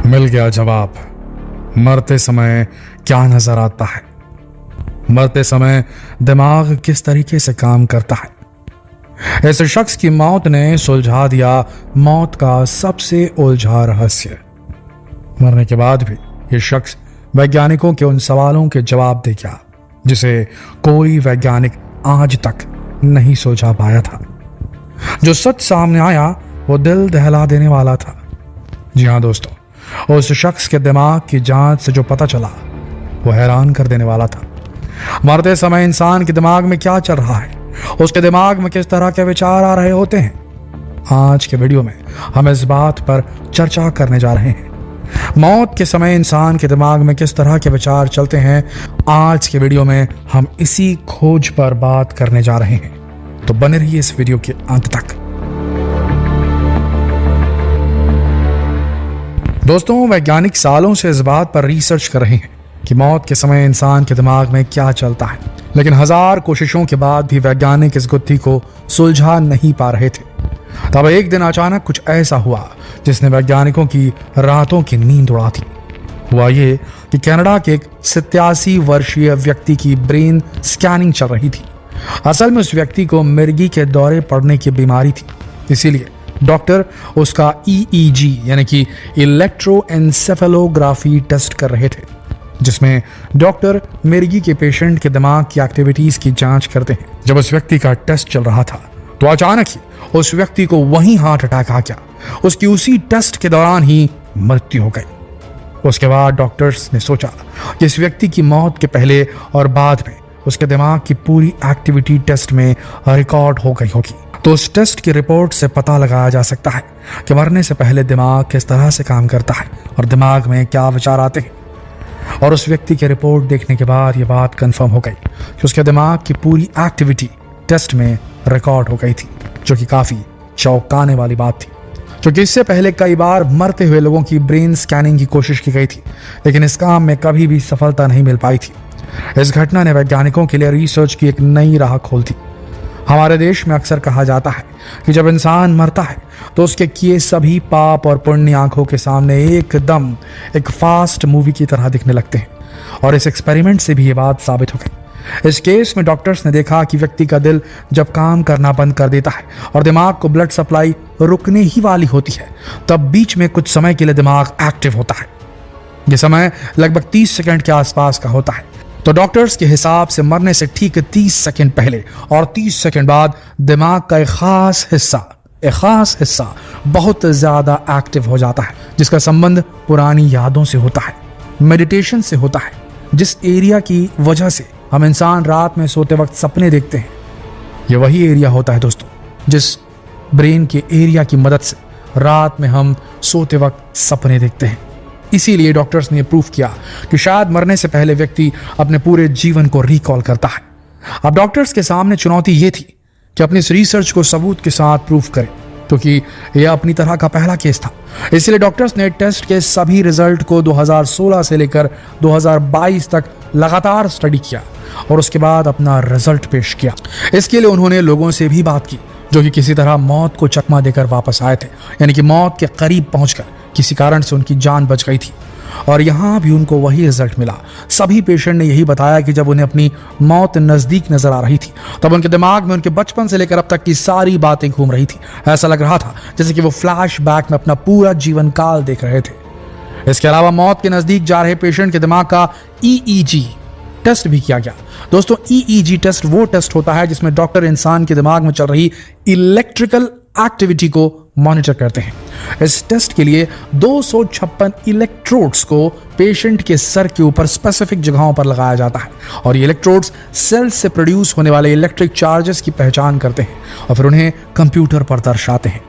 मिल गया जवाब। मरते समय क्या नजर आता है? मरते समय दिमाग किस तरीके से काम करता है? ऐसे शख्स की मौत ने सुलझा दिया मौत का सबसे उलझा रहस्य। मरने के बाद भी ये शख्स वैज्ञानिकों के उन सवालों के जवाब दे गया जिसे कोई वैज्ञानिक आज तक नहीं सुलझा पाया था। जो सच सामने आया वो दिल दहला देने वाला था। जी हाँ दोस्तों, उस शख्स के दिमाग की जांच से जो पता चला वो हैरान कर देने वाला था। मरते समय इंसान के दिमाग में क्या चल रहा है, उसके दिमाग में किस तरह के विचार आ रहे होते हैं, आज के वीडियो में हम इस बात पर चर्चा करने जा रहे हैं। मौत के समय इंसान के दिमाग में किस तरह के विचार चलते हैं, आज के वीडियो में हम इसी खोज पर बात करने जा रहे हैं। तो बने रहिए इस वीडियो के अंत तक। दोस्तों, वैज्ञानिक सालों से इस बात पर रिसर्च कर रहे हैं कि मौत के समय इंसान के दिमाग में क्या चलता है, लेकिन हजार कोशिशों के बाद भी वैज्ञानिक इस गुत्थी को सुलझा नहीं पा रहे थे। तब एक दिन अचानक कुछ ऐसा हुआ जिसने वैज्ञानिकों की रातों की नींद उड़ा दी। हुआ ये कि कनाडा के एक 87 वर्षीय व्यक्ति की ब्रेन स्कैनिंग चल रही थी। असल में उस व्यक्ति को मिर्गी के दौरे पड़ने की बीमारी थी, इसीलिए डॉक्टर उसका EEG यानी कि इलेक्ट्रोएन्सेफेलोग्राफी टेस्ट कर रहे थे, जिसमें डॉक्टर मिर्गी के पेशेंट के दिमाग की एक्टिविटीज की जांच करते हैं। जब उस व्यक्ति का टेस्ट चल रहा था तो अचानक ही उस व्यक्ति को वहीं हार्ट अटैक आ गया। उसकी उसी टेस्ट के दौरान ही मृत्यु हो गई। उसके बाद डॉक्टर्स ने सोचा कि इस व्यक्ति की मौत के पहले और बाद में उसके दिमाग की पूरी एक्टिविटी टेस्ट में रिकॉर्ड हो गई होगी। तो उस टेस्ट की रिपोर्ट से पता लगाया जा सकता है कि मरने से पहले दिमाग किस तरह से काम करता है और दिमाग में क्या विचार आते हैं। और उस व्यक्ति की रिपोर्ट देखने के बाद यह बात कंफर्म हो गई कि उसके दिमाग की पूरी एक्टिविटी टेस्ट में रिकॉर्ड हो गई थी, जो कि काफी चौंकाने वाली बात थी, क्योंकि इससे पहले कई बार मरते हुए लोगों की ब्रेन स्कैनिंग की कोशिश की गई थी, लेकिन इस काम में कभी भी सफलता नहीं मिल पाई थी। इस घटना ने वैज्ञानिकों के लिए रिसर्च की एक नई राह खोल दी। हमारे देश में अक्सर कहा जाता है कि जब इंसान मरता है तो उसके किए सभी पाप और पुण्य आंखों के सामने एकदम एक फास्ट मूवी की तरह दिखने लगते हैं, और इस एक्सपेरिमेंट से भी ये बात साबित हो गई। इस केस में डॉक्टर्स ने देखा कि व्यक्ति का दिल जब काम करना बंद कर देता है और दिमाग को ब्लड सप्लाई रुकने ही वाली होती है, तब बीच में कुछ समय के लिए दिमाग एक्टिव होता है। यह समय लगभग 30 सेकंड के आसपास का होता है। तो डॉक्टर्स के हिसाब से मरने से ठीक 30 सेकंड पहले और 30 सेकंड बाद दिमाग का एक खास हिस्सा बहुत ज्यादा एक्टिव हो जाता है, जिसका संबंध पुरानी यादों से होता है, मेडिटेशन से होता है, जिस एरिया की वजह से हम इंसान रात में सोते वक्त सपने देखते हैं। यह वही एरिया होता है दोस्तों, जिस ब्रेन के एरिया की मदद से रात में हम सोते वक्त सपने देखते हैं। इसीलिए डॉक्टर्स ने प्रूफ किया कि शायद मरने से पहले व्यक्ति अपने पूरे जीवन को रिकॉल करता है। अब डॉक्टर्स के सामने चुनौती यह थी कि अपनी इस रिसर्च को सबूत के साथ प्रूफ करें, क्योंकि यह अपनी तरह का पहला केस था। इसलिए डॉक्टर्स ने टेस्ट के सभी रिजल्ट को 2016 से लेकर 2022 तक लगातार स्टडी किया और उसके बाद अपना रिजल्ट पेश किया। इसके लिए उन्होंने लोगों से भी बात की जो कि किसी तरह मौत को चकमा देकर वापस आए थे, यानी कि मौत के करीब पहुंचकर किसी कारण से उनकी जान बच गई थी, और यहां भी उनको वही रिजल्ट मिला। सभी पेशेंट ने यही बताया कि जब उन्हें अपनी मौत नजदीक नजर आ रही थी तब उनके दिमाग में उनके बचपन से लेकर अब तक की सारी बातें घूम रही थी। ऐसा लग रहा था जैसे कि वो फ्लैशबैक में अपना पूरा जीवन काल देख रहे थे। इसके अलावा मौत के नजदीक जा रहे पेशेंट के दिमाग का EEG टेस्ट भी किया गया। दोस्तों, EEG टेस्ट वो टेस्ट होता है जिसमें डॉक्टर इंसान के दिमाग में चल रही इलेक्ट्रिकल एक्टिविटी को मॉनिटर करते हैं। इस टेस्ट के लिए 256 इलेक्ट्रोड्स को पेशेंट के सर के ऊपर स्पेसिफिक जगहों पर लगाया जाता है, और ये इलेक्ट्रोड्स सेल से प्रोड्यूस होने वाले इलेक्ट्रिक चार्जेस की पहचान करते हैं और फिर उन्हें कंप्यूटर पर दर्शाते हैं।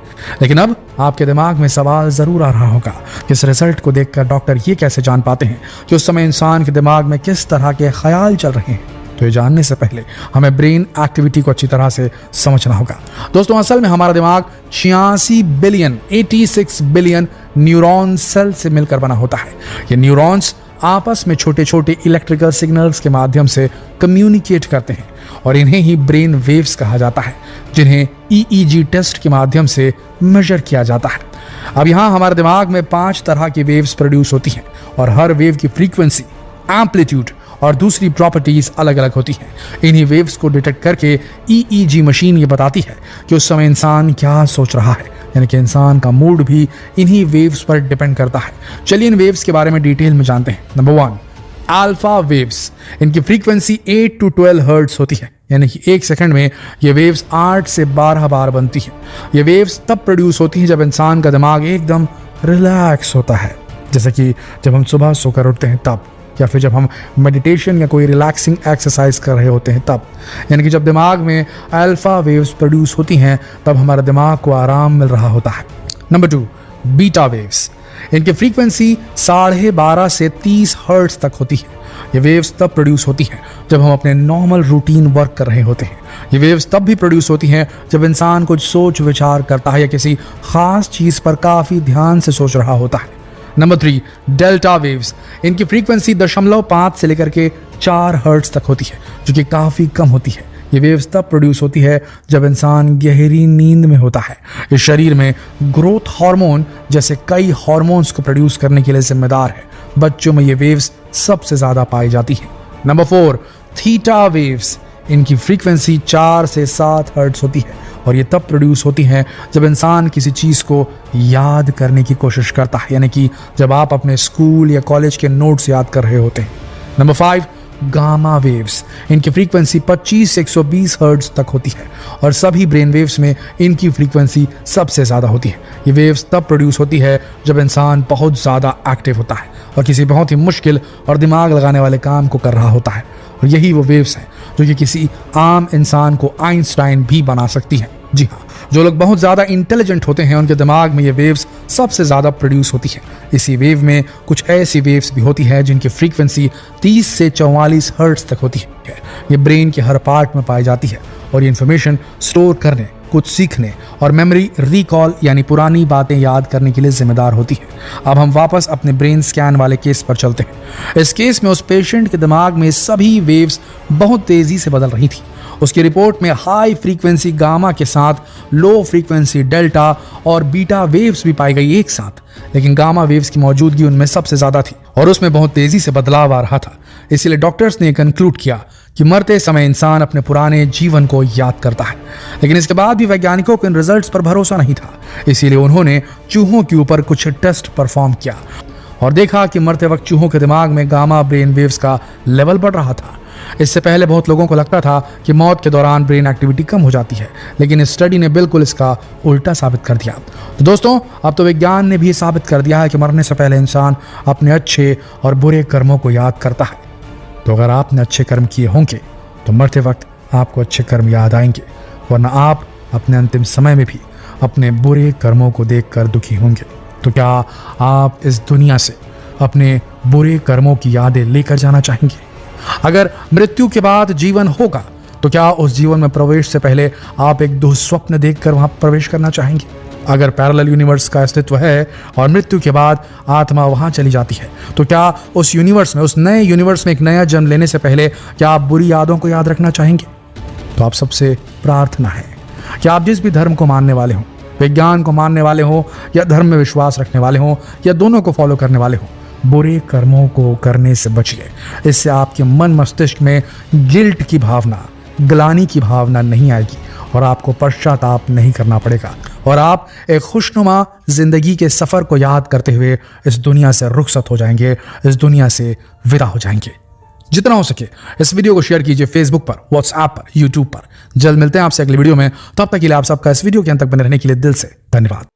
लेकिन अब आपके दिमाग में सवाल जरूर आ रहा होगा कि इस रिजल्ट को देखकर डॉक्टर ये कैसे जान पाते हैं कि उस समय इंसान के दिमाग में किस तरह के ख्याल चल रहे हैं। तो ये जानने से पहले हमें ब्रेन एक्टिविटी को अच्छी तरह से समझना होगा। दोस्तों, असल में हमारा दिमाग 86 बिलियन न्यूरॉन सेल से मिलकर बना होता है। ये न्यूरॉन्स आपस में छोटे छोटे इलेक्ट्रिकल सिग्नल्स के माध्यम से कम्युनिकेट करते हैं, और इन्हें ही ब्रेन वेव्स कहा जाता है, जिन्हें EEG टेस्ट के माध्यम से मेजर किया जाता है। अब यहाँ हमारे दिमाग में 5 तरह की वेव्स प्रोड्यूस होती हैं और हर वेव की फ्रीक्वेंसी, एम्पलीट्यूड और दूसरी प्रॉपर्टीज अलग अलग होती हैं। इन्हीं वेव्स को डिटेक्ट करके EEG मशीन ये बताती है कि उस समय इंसान क्या सोच रहा है, यानी कि इंसान का मूड भी इन्हीं वेव्स पर डिपेंड करता है। चलिए इन वेव्स के बारे में डिटेल में जानते हैं। Number 1, alpha waves. इनकी फ्रीक्वेंसी 8 to 12 हर्ट्ज होती है, यानी कि 1 सेकंड में ये वेव्स 8 से 12 बार बनती है। ये वेव्स तब प्रोड्यूस होती हैं जब इंसान का दिमाग एकदम रिलैक्स होता है, जैसे कि जब हम सुबह सोकर उठते हैं तब, या फिर जब हम मेडिटेशन या कोई रिलैक्सिंग एक्सरसाइज कर रहे होते हैं तब। यानी कि जब दिमाग में अल्फा वेव्स प्रोड्यूस होती हैं तब हमारे दिमाग को आराम मिल रहा होता है। Number 2, beta waves. इनकी फ्रीक्वेंसी 12.5 से 30 हर्ट्ज तक होती है। ये वेव्स तब प्रोड्यूस होती हैं जब हम अपने नॉर्मल रूटीन वर्क कर रहे होते हैं। ये वेव्स तब भी प्रोड्यूस होती हैं जब इंसान कुछ सोच विचार करता है या किसी खास चीज पर काफी ध्यान से सोच रहा होता है। Number 3, delta waves. इनकी फ्रीक्वेंसी 0.5 से लेकर के 4 हर्ट्ज तक होती है, जो कि काफी कम होती है। ये वेव्स तब प्रोड्यूस होती है जब इंसान गहरी नींद में होता है। इस शरीर में ग्रोथ हार्मोन जैसे कई हार्मोन्स को प्रोड्यूस करने के लिए जिम्मेदार है। बच्चों में ये वेव्स सबसे ज्यादा पाई जाती हैं। Number 4, theta waves. इनकी फ्रीक्वेंसी 4 से 7 हर्ट्ज होती है और ये तब प्रोड्यूस होती हैं जब इंसान किसी चीज़ को याद करने की कोशिश करता है, यानी कि जब आप अपने स्कूल या कॉलेज के नोट्स याद कर रहे होते हैं। Number 5, gamma waves. इनकी फ्रीक्वेंसी 25 से 120 हर्ट्ज तक होती है और सभी ब्रेन वेव्स में इनकी फ्रीक्वेंसी सबसे ज़्यादा होती है। ये वेव्स तब प्रोड्यूस होती है जब इंसान बहुत ज़्यादा एक्टिव होता है और किसी बहुत ही मुश्किल और दिमाग लगाने वाले काम को कर रहा होता है, और यही वो वेव्स हैं जो कि किसी आम इंसान को आइंस्टाइन भी बना सकती हैं। जी हाँ, जो लोग बहुत ज़्यादा इंटेलिजेंट होते हैं उनके दिमाग में ये वेव्स सबसे ज़्यादा प्रोड्यूस होती है। इसी वेव में कुछ ऐसी वेव्स भी होती है जिनकी फ्रीक्वेंसी 30 से 44 हर्ट्ज तक होती है। ये ब्रेन के हर पार्ट में पाई जाती है और ये इन्फॉर्मेशन स्टोर करने, कुछ सीखने और मेमोरी रिकॉल यानी पुरानी बातें याद करने के लिए जिम्मेदार होती है। अब हम वापस अपने ब्रेन स्कैन वाले केस पर चलते हैं। इस केस में उस पेशेंट के दिमाग में सभी वेव्स बहुत तेजी से बदल रही थी। उसकी रिपोर्ट में हाई फ्रीक्वेंसी गामा के साथ लो फ्रीक्वेंसी डेल्टा और बीटा वेव्स भी पाई गई एक साथ, लेकिन गामा वेव्स की मौजूदगी उनमें सबसे ज्यादा थी और उसमें बहुत तेजी से बदलाव आ रहा था। इसीलिए डॉक्टर्स ने कंक्लूड किया कि मरते समय इंसान अपने पुराने जीवन को याद करता है। लेकिन इसके बाद भी वैज्ञानिकों को इन रिजल्ट्स पर भरोसा नहीं था, इसीलिए उन्होंने चूहों के ऊपर कुछ टेस्ट परफॉर्म किया और देखा कि मरते वक्त चूहों के दिमाग में गामा ब्रेन वेव्स का लेवल बढ़ रहा था। इससे पहले बहुत लोगों को लगता था कि मौत के दौरान ब्रेन एक्टिविटी कम हो जाती है, लेकिन इस स्टडी ने बिल्कुल इसका उल्टा साबित कर दिया। तो दोस्तों, अब तो विज्ञान ने भी साबित कर दिया है कि मरने से पहले इंसान अपने अच्छे और बुरे कर्मों को याद करता है। तो अगर आपने अच्छे कर्म किए होंगे तो मरते वक्त आपको अच्छे कर्म याद आएंगे, वरना आप अपने अंतिम समय में भी अपने बुरे कर्मों को देखकर दुखी होंगे। तो क्या आप इस दुनिया से अपने बुरे कर्मों की यादें लेकर जाना चाहेंगे? अगर मृत्यु के बाद जीवन होगा तो क्या उस जीवन में प्रवेश से पहले आप एक दुःस्वप्न देखकर वहां प्रवेश करना चाहेंगे? अगर पैरेलल यूनिवर्स का अस्तित्व है और मृत्यु के बाद आत्मा वहां चली जाती है, तो क्या उस यूनिवर्स में, उस नए यूनिवर्स में एक नया जन्म लेने से पहले क्या आप बुरी यादों को याद रखना चाहेंगे? तो आप सबसे प्रार्थना है कि आप जिस भी धर्म को मानने वाले हों, विज्ञान को मानने वाले हों या धर्म में विश्वास रखने वाले हों या दोनों को फॉलो करने वाले हों, बुरे कर्मों को करने से बचिए। इससे आपके मन मस्तिष्क में गिल्ट की भावना, ग्लानि की भावना नहीं आएगी और आपको पश्चाताप नहीं करना पड़ेगा और आप एक खुशनुमा जिंदगी के सफर को याद करते हुए इस दुनिया से रुखसत हो जाएंगे, इस दुनिया से विदा हो जाएंगे। जितना हो सके इस वीडियो को शेयर कीजिए फेसबुक पर, व्हाट्सएप पर, यूट्यूब पर। जल्द मिलते हैं आपसे अगली वीडियो में। तब तक के लिए आप सबका इस वीडियो के अंत तक बने रहने के लिए दिल से धन्यवाद।